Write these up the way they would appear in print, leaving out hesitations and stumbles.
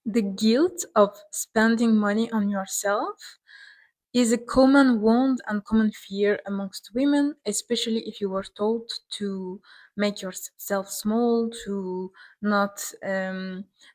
The guilt of spending money on yourself is a common wound and common fear amongst women, especially if you were told to make yourself small, to not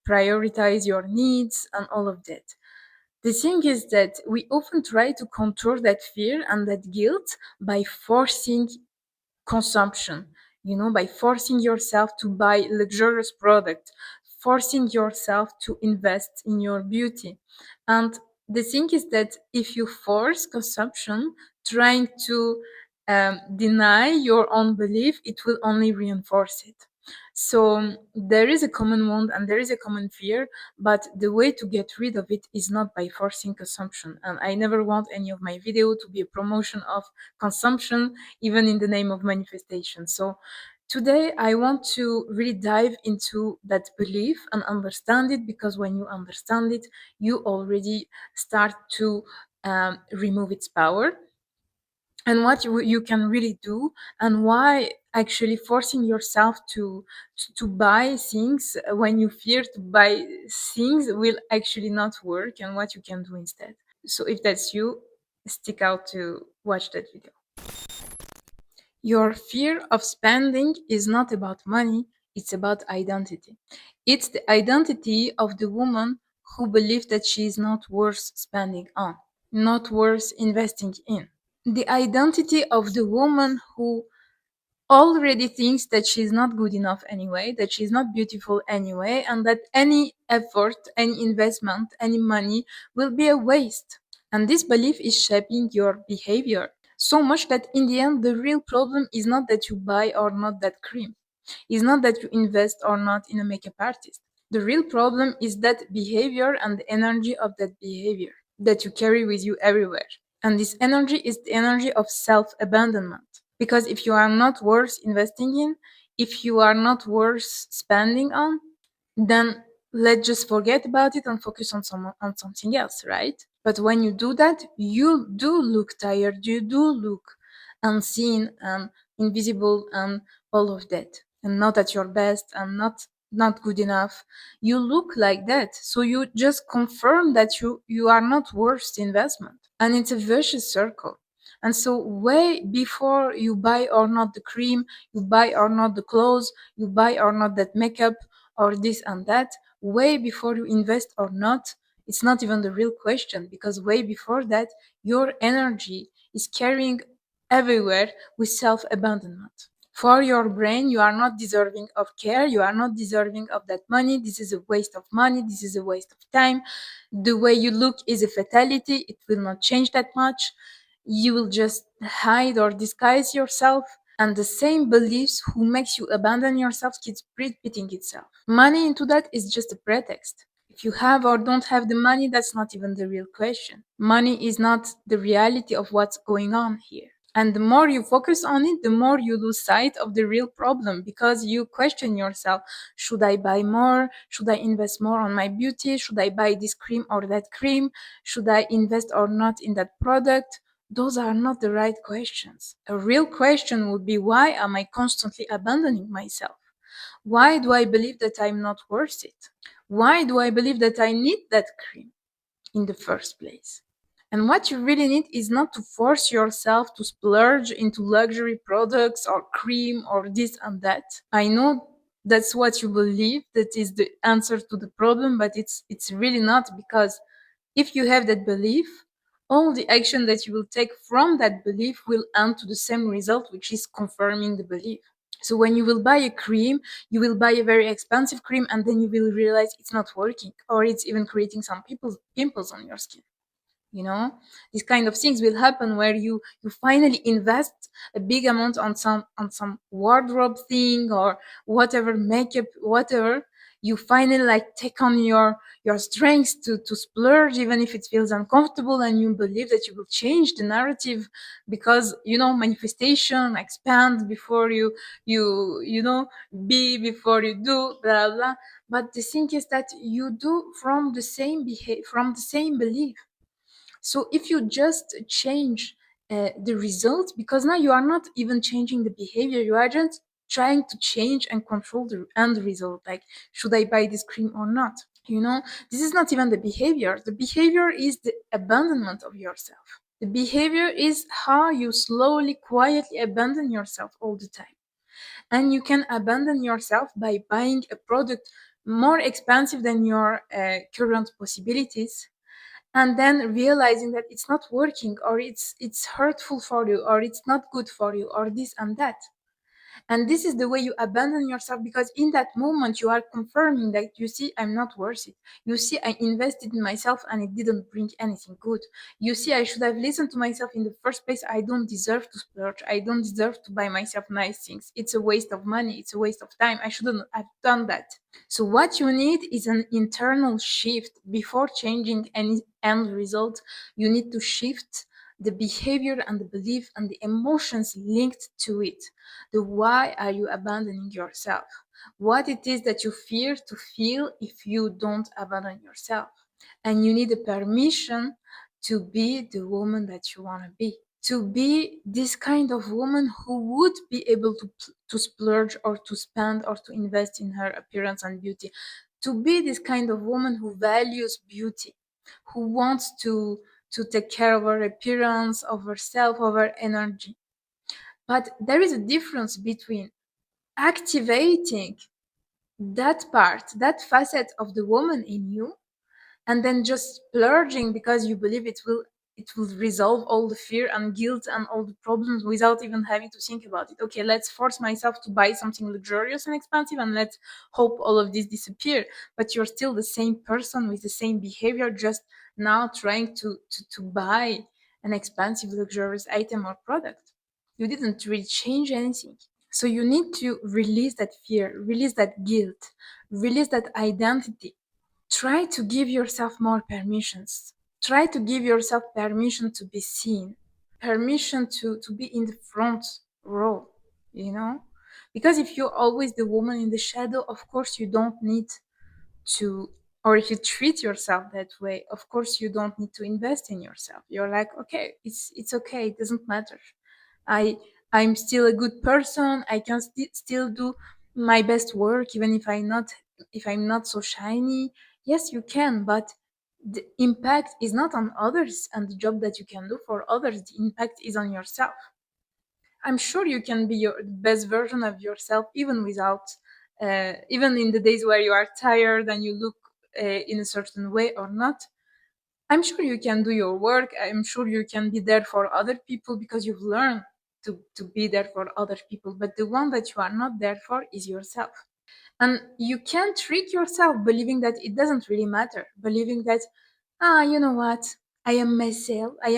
prioritize your needs, and all of that. The thing is that we often try to control that fear and that guilt by forcing consumption, by forcing yourself to buy luxurious product, forcing yourself to invest in your beauty. And the thing is that if you force consumption, trying to deny your own belief, it will only reinforce it. So there is a common wound and there is a common fear, but the way to get rid of it is not by forcing consumption. And I never want any of my video to be a promotion of consumption, even in the name of manifestation. So today I want to really dive into that belief and understand it, because when you understand it, you already start to remove its power, and what you can really do, and why actually forcing yourself to buy things when you fear to buy things will actually not work, and what you can do instead. So if that's you, stick out to watch that video. Your fear of spending is not about money, it's about identity. It's the identity of the woman who believes that she is not worth spending on, not worth investing in. The identity of the woman who already thinks that she's not good enough anyway, that she's not beautiful anyway, and that any effort, any investment, any money will be a waste. And this belief is shaping your behavior so much that in the end, the real problem is not that you buy or not that cream, is not that you invest or not in a makeup artist. The real problem is that behavior and the energy of that behavior that you carry with you everywhere. And this energy is the energy of self-abandonment. Because if you are not worth investing in, if you are not worth spending on, then let's just forget about it and focus on something else, right? But when you do that, you do look tired, you do look unseen and invisible and all of that, and not at your best and not good enough. You look like that, so you just confirm that you are not worth the investment, and it's a vicious circle. And so way before you buy or not the cream, you buy or not the clothes, you buy or not that makeup or this and that, way before you invest or not, it's not even the real question, because way before that, your energy is carrying everywhere with self-abandonment. For your brain, you are not deserving of care, you are not deserving of that money, this is a waste of money, this is a waste of time, the way you look is a fatality, it will not change that much, you will just hide or disguise yourself, and the same beliefs who makes you abandon yourself keeps repeating itself. Money into that is just a pretext. If you have or don't have the money, that's not even the real question. Money is not the reality of what's going on here. And the more you focus on it, the more you lose sight of the real problem, because you question yourself. Should I buy more? Should I invest more on my beauty? Should I buy this cream or that cream? Should I invest or not in that product? Those are not the right questions. A real question would be, why am I constantly abandoning myself? Why do I believe that I'm not worth it? Why do I believe that I need that cream in the first place? And what you really need is not to force yourself to splurge into luxury products or cream or this and that. I know that's what you believe, that is the answer to the problem, but it's really not, because if you have that belief, all the action that you will take from that belief will end to the same result, which is confirming the belief. So when you will buy a cream, you will buy a very expensive cream, and then you will realize it's not working, or it's even creating some pimples on your skin. These kind of things will happen where you finally invest a big amount on some wardrobe thing or whatever, makeup, whatever. You finally like take on your strengths to splurge, even if it feels uncomfortable, and you believe that you will change the narrative, because manifestation expands before you be before you do, blah blah. But the thing is that you do from the same belief. So if you just change the results, because now you are not even changing the behavior, you are just trying to change and control the end result. Like, should I buy this cream or not? You know, this is not even the behavior. The behavior is the abandonment of yourself. The behavior is how you slowly, quietly abandon yourself all the time. And you can abandon yourself by buying a product more expensive than your current possibilities, and then realizing that it's not working, or it's hurtful for you, or it's not good for you, or this and that. And this is the way you abandon yourself, because in that moment you are confirming that, you see, I'm not worth it. You see, I invested in myself and it didn't bring anything good. You see, I should have listened to myself in the first place. I don't deserve to splurge. I don't deserve to buy myself nice things. It's a waste of money. It's a waste of time. I shouldn't have done that. So what you need is an internal shift. Before changing any end result, you need to shift the behavior and the belief and the emotions linked to it. The why are you abandoning yourself? What it is that you fear to feel if you don't abandon yourself. And you need a permission to be the woman that you want to be. To be this kind of woman who would be able to splurge or to spend or to invest in her appearance and beauty. To be this kind of woman who values beauty, who wants to take care of her appearance, of herself, of her energy. But there is a difference between activating that part, that facet of the woman in you, and then just splurging because you believe it will resolve all the fear and guilt and all the problems without even having to think about it. Okay, let's force myself to buy something luxurious and expensive, and let's hope all of this disappear. But you're still the same person with the same behavior, just now trying to buy an expensive luxurious item or product. You didn't really change anything. So you need to release that fear, release that guilt, release that identity. Try to give yourself more permissions. Try to give yourself permission to be seen, permission to be in the front row, you know? Because if you're always the woman in the shadow, of course you don't need to, or if you treat yourself that way, of course you don't need to invest in yourself. You're like, okay, it's okay, it doesn't matter. I I'm still a good person. I can still do my best work even if I'm not so shiny. Yes, you can, but the impact is not on others and the job that you can do for others. The impact is on yourself. I'm sure you can be your best version of yourself even without, even in the days where you are tired and you look in a certain way or not. I'm sure you can do your work. I'm sure you can be there for other people because you've learned to be there for other people. But the one that you are not there for is yourself. And you can't trick yourself believing that it doesn't really matter, believing that, you know what, I am myself, I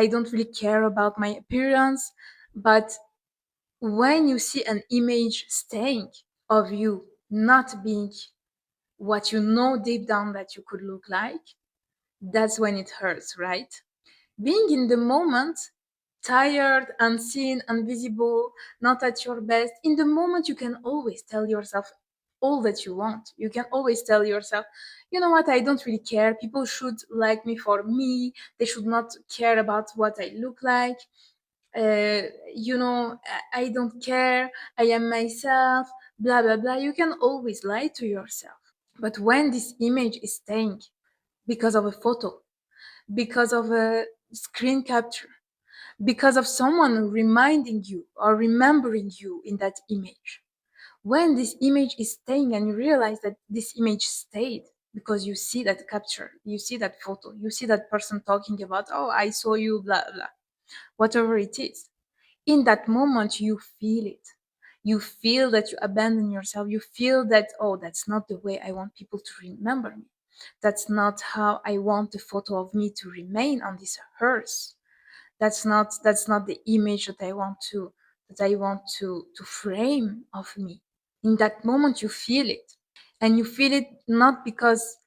don't really care about my appearance. But when you see an image staying of you not being what you know deep down that you could look like, that's when it hurts, right? Being in the moment, tired, unseen, invisible, not at your best, in the moment you can always tell yourself all that you want. You can always tell yourself, you know what, I don't really care. People should like me for me. They should not care about what I look like. Uh, I don't care. I am myself, blah, blah, blah. You can always lie to yourself. But when this image is staying because of a photo, because of a screen capture, because of someone reminding you or remembering you in that image, when this image is staying and you realize that this image stayed because you see that capture, you see that photo, you see that person talking about, oh, I saw you, blah, blah, whatever it is, in that moment you feel it. You feel that you abandon yourself. You feel that, oh, that's not the way I want people to remember me. That's not how I want the photo of me to remain on this hearse. That's not the image that I want to frame of me. In that moment you feel it. And you feel it not because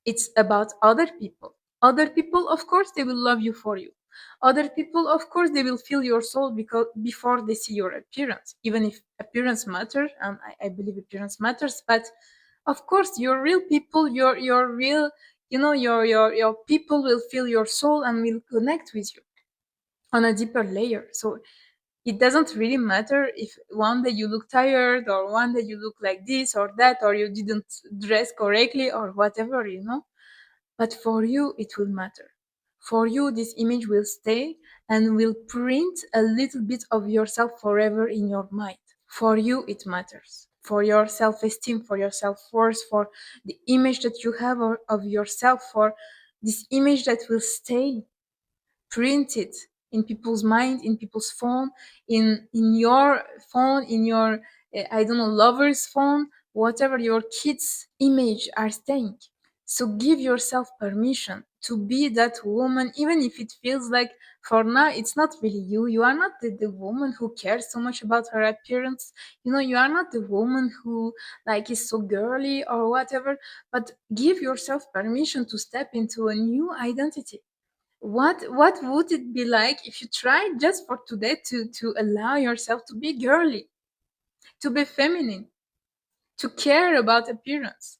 it's about other people. Other people, of course, they will love you for you. Other people, of course, they will feel your soul because before they see your appearance, even if appearance matters, and I believe appearance matters. But of course, your real people, your real, your people will feel your soul and will connect with you on a deeper layer. So It doesn't really matter if one day you look tired, or one day you look like this or that, or you didn't dress correctly or whatever, but for you it will matter. For you this image will stay and will print a little bit of yourself forever in your mind. For you it matters, for your self-esteem, for your self-worth, for the image that you have of yourself, for this image that will stay printed in people's mind, in people's phone, in your phone, in your I don't know, lover's phone, whatever, your kids' image are staying. So give yourself permission to be that woman, even if it feels like for now it's not really you. You are not the woman who cares so much about her appearance. You are not the woman who like is so girly or whatever. But give yourself permission to step into a new identity. What would it be like if you tried just for today to allow yourself to be girly, to be feminine, to care about appearance,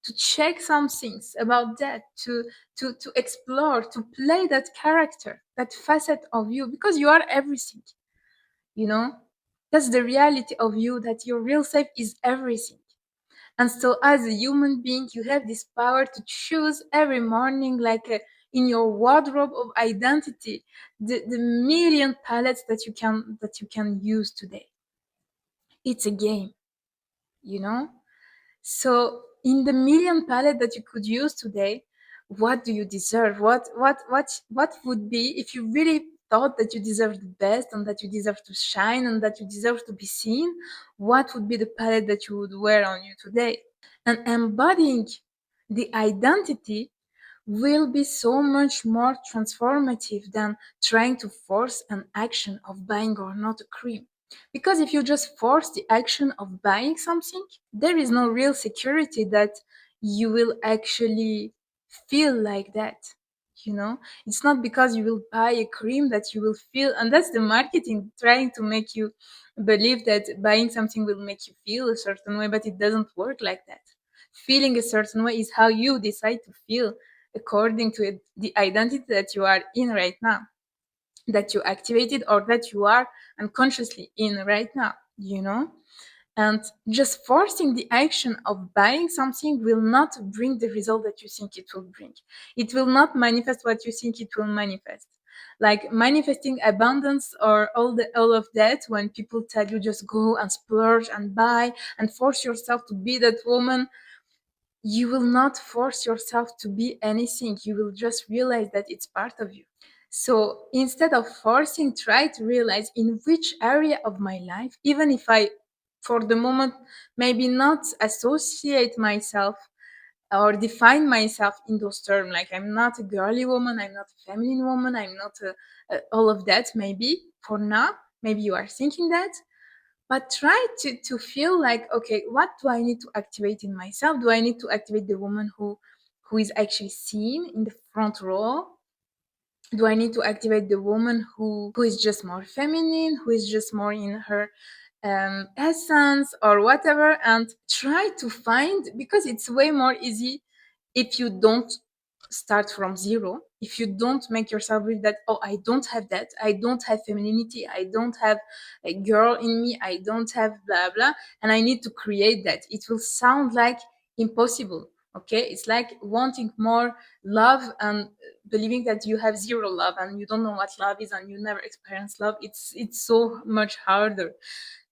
to check some things about that, to explore, to play that character, that facet of you, because you are everything, you know that's the reality of you, that your real self is everything. And so, as a human being, you have this power to choose every morning, like in your wardrobe of identity, the million palettes that you can use today. It's a game, you know. So, in the million palette that you could use today, what do you deserve? What would be, if you really thought that you deserve the best and that you deserve to shine and that you deserve to be seen? What would be the palette that you would wear on you today? And embodying the identity will be so much more transformative than trying to force an action of buying or not a cream. Because if you just force the action of buying something, there is no real security that you will actually feel like that. It's not because you will buy a cream that you will feel, and that's the marketing trying to make you believe that buying something will make you feel a certain way, but it doesn't work like that. Feeling a certain way is how you decide to feel according to the identity that you are in right now, that you activated, or that you are unconsciously in right now. And just forcing the action of buying something will not bring the result that you think it will bring. It will not manifest what you think it will manifest. Like manifesting abundance or all of that, when people tell you just go and splurge and buy and force yourself to be that woman, you will not force yourself to be anything. You will just realize that it's part of you. So instead of forcing, try to realize in which area of my life, even if I, for the moment, maybe not associate myself or define myself in those terms. Like, I'm not a girly woman, I'm not a feminine woman, I'm not all of that. Maybe for now, maybe you are thinking that, but try to feel like, okay, what do I need to activate in myself? Do I need to activate the woman who is actually seen in the front row? Do I need to activate the woman who is just more feminine, who is just more in her essence or whatever? And try to find, because it's way more easy if you don't start from zero, if you don't make yourself believe that, oh, I don't have that, I don't have femininity, I don't have a girl in me, I don't have blah blah, and I need to create that. It will sound like impossible. Okay, it's like wanting more love and believing that you have zero love and you don't know what love is and you never experience love. It's so much harder.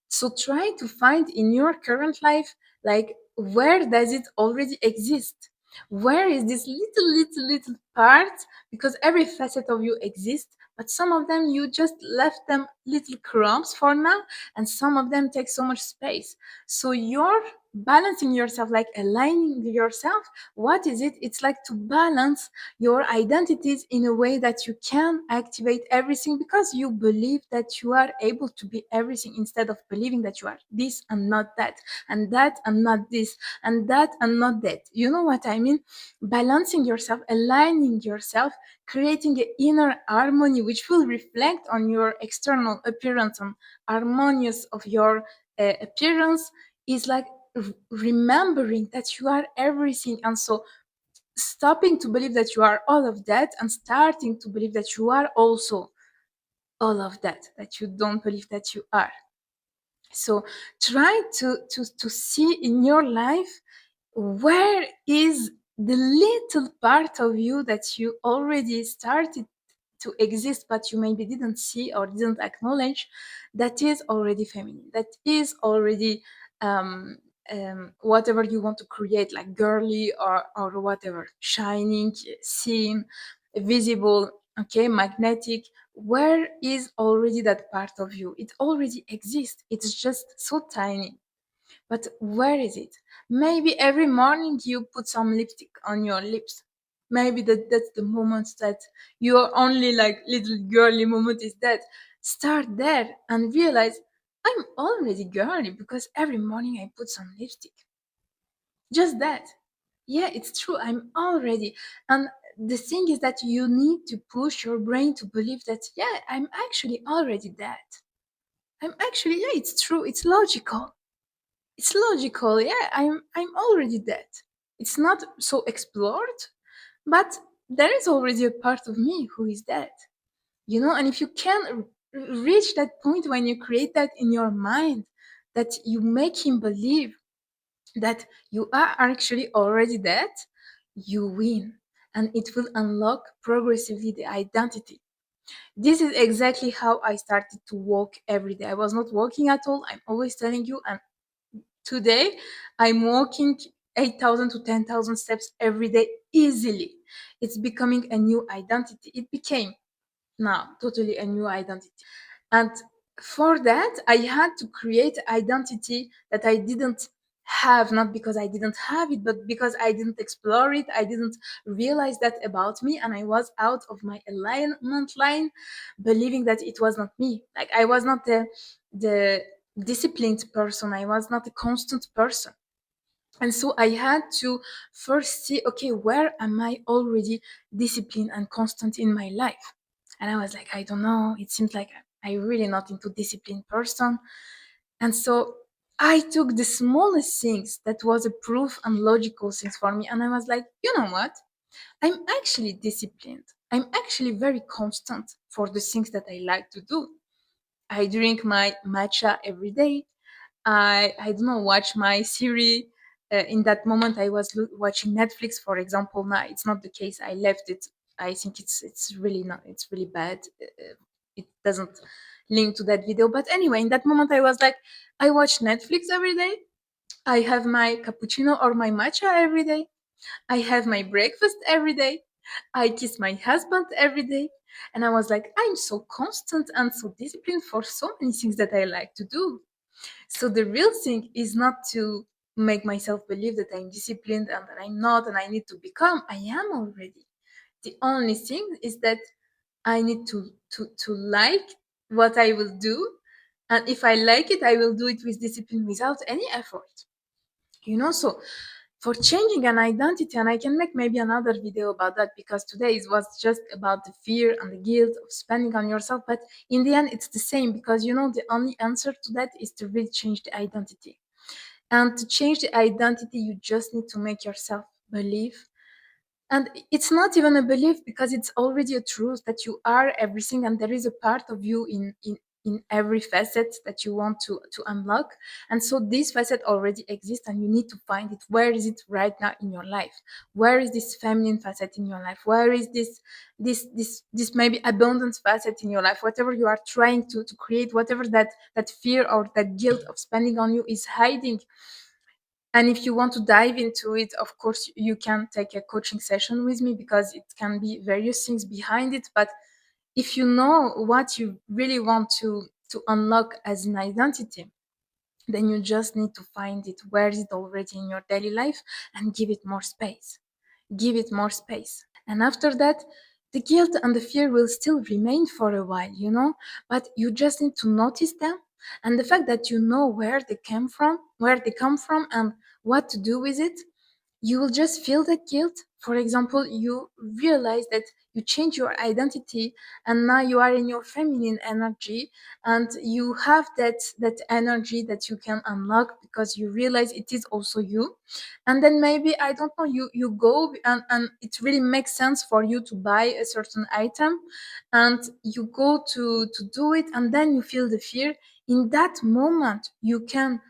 So try to find in your current life, like, where does it already exist? Where is this little part? Because every facet of you exists, but some of them you just left them little crumbs for now, and some of them take so much space. So you're balancing yourself, like aligning yourself. What is it? It's like to balance your identities in a way that you can activate everything, because you believe that you are able to be everything, instead of believing that you are this and not that, and that and not this, and that and not that. You know what I mean? Balancing yourself, aligning yourself, creating an inner harmony which will reflect on your external appearance, on harmonious of your appearance, is like remembering that you are everything. And so stopping to believe that you are all of that and starting to believe that you are also all of that you don't believe that you are. So try to see in your life where is the little part of you that you already started to exist but you maybe didn't see or didn't acknowledge, that is already feminine, that is already um, whatever you want to create, like girly or whatever, shining, seen, visible, okay, magnetic. Where is already that part of you? It already exists, it's just so tiny. But where is it? Maybe every morning you put some lipstick on your lips. Maybe that's the moment that your only like little girly moment is that. Start there and realize I'm already girly because every morning I put some lipstick. Just that. Yeah, it's true. I'm already. And the thing is that you need to push your brain to believe that, yeah, I'm actually already that. I'm actually, yeah, it's true. It's logical. It's logical. Yeah, I'm already dead. It's not so explored, but there is already a part of me who is dead. And if you can reach that point when you create that in your mind, that you make him believe that you are actually already dead, you win. And it will unlock progressively the identity. This is exactly how I started to walk every day. I was not walking at all. I'm always telling you, and today, I'm walking 8,000 to 10,000 steps every day easily. It's becoming a new identity. It became now totally a new identity. And for that, I had to create identity that I didn't have, not because I didn't have it, but because I didn't explore it. I didn't realize that about me. And I was out of my alignment line, believing that it was not me. Like I was not the disciplined person. I was not a constant person. And so I had to first see, okay, where am I already disciplined and constant in my life? And I was like, I don't know. It seems like I'm really not into disciplined person. And so I took the smallest things that was a proof and logical things for me. And I was like, you know what? I'm actually disciplined. I'm actually very constant for the things that I like to do. I drink my matcha every day. I don't know, watch my series. In that moment, I was watching Netflix, for example. Now it's not the case. I left it. I think it's really not. It's really bad. It doesn't link to that video. But anyway, in that moment, I was like, I watch Netflix every day. I have my cappuccino or my matcha every day. I have my breakfast every day. I kiss my husband every day. And I was like, I'm so constant and so disciplined for so many things that I like to do. So the real thing is not to make myself believe that I'm disciplined and that I'm not and I need to become. I am already. The only thing is that I need to like what I will do. And if I like it, I will do it with discipline without any effort. So for changing an identity, and I can make maybe another video about that because today it was just about the fear and the guilt of spending on yourself. But in the end, it's the same because the only answer to that is to really change the identity. And to change the identity, you just need to make yourself believe. And it's not even a belief because it's already a truth that you are everything and there is a part of you in every facet that you want to unlock. And so this facet already exists and you need to find it. Where is it right now in your life? Where is this feminine facet in your life? Where is this maybe abundance facet in your life? Whatever you are trying to create, whatever that fear or that guilt of spending on you is hiding. And if you want to dive into it, of course, you can take a coaching session with me because it can be various things behind it. But if you know what you really want to unlock as an identity, then you just need to find it. Where is it already in your daily life? And give it more space. Give it more space. And after that, the guilt and the fear will still remain for a while, but you just need to notice them. And the fact that you know where they come from, and what to do with it, you will just feel that guilt. For example, you realize that you change your identity and now you are in your feminine energy, and you have that energy that you can unlock because you realize it is also you. And then maybe, I don't know, you go and it really makes sense for you to buy a certain item, and you go to do it, and then you feel the fear. In that moment you can,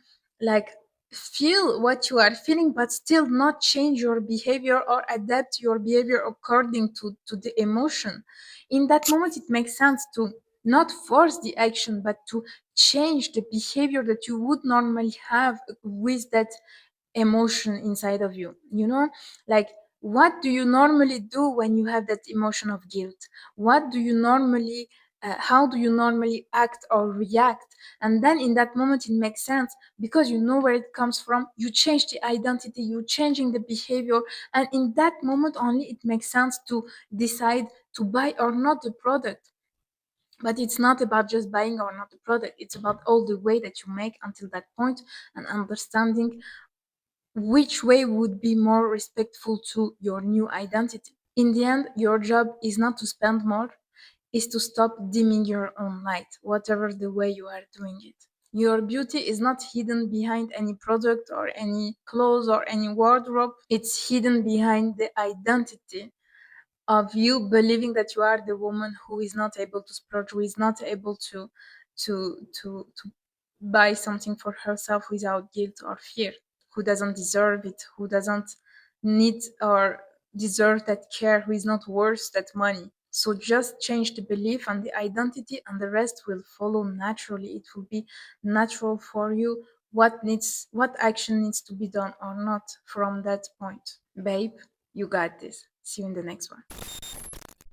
like, feel what you are feeling, but still not change your behavior or adapt your behavior according to the emotion. In that moment it makes sense to not force the action, but to change the behavior that you would normally have with that emotion inside of you, like, what do you normally do when you have that emotion of guilt? What do you normally How do you normally act or react? And then in that moment it makes sense, because you know where it comes from, you change the identity, you changing the behavior, and in that moment only it makes sense to decide to buy or not the product. But it's not about just buying or not the product, it's about all the way that you make until that point, and understanding which way would be more respectful to your new identity. In the end, your job is not to spend more, is to stop dimming your own light, whatever the way you are doing it. Your beauty is not hidden behind any product or any clothes or any wardrobe. It's hidden behind the identity of you believing that you are the woman who is not able to splurge, who is not able to buy something for herself without guilt or fear, who doesn't deserve it, who doesn't need or deserve that care, who is not worth that money. So just change the belief and the identity, and the rest will follow naturally. It will be natural for you what action needs to be done or not from that point. Babe, you got this. See you in the next one.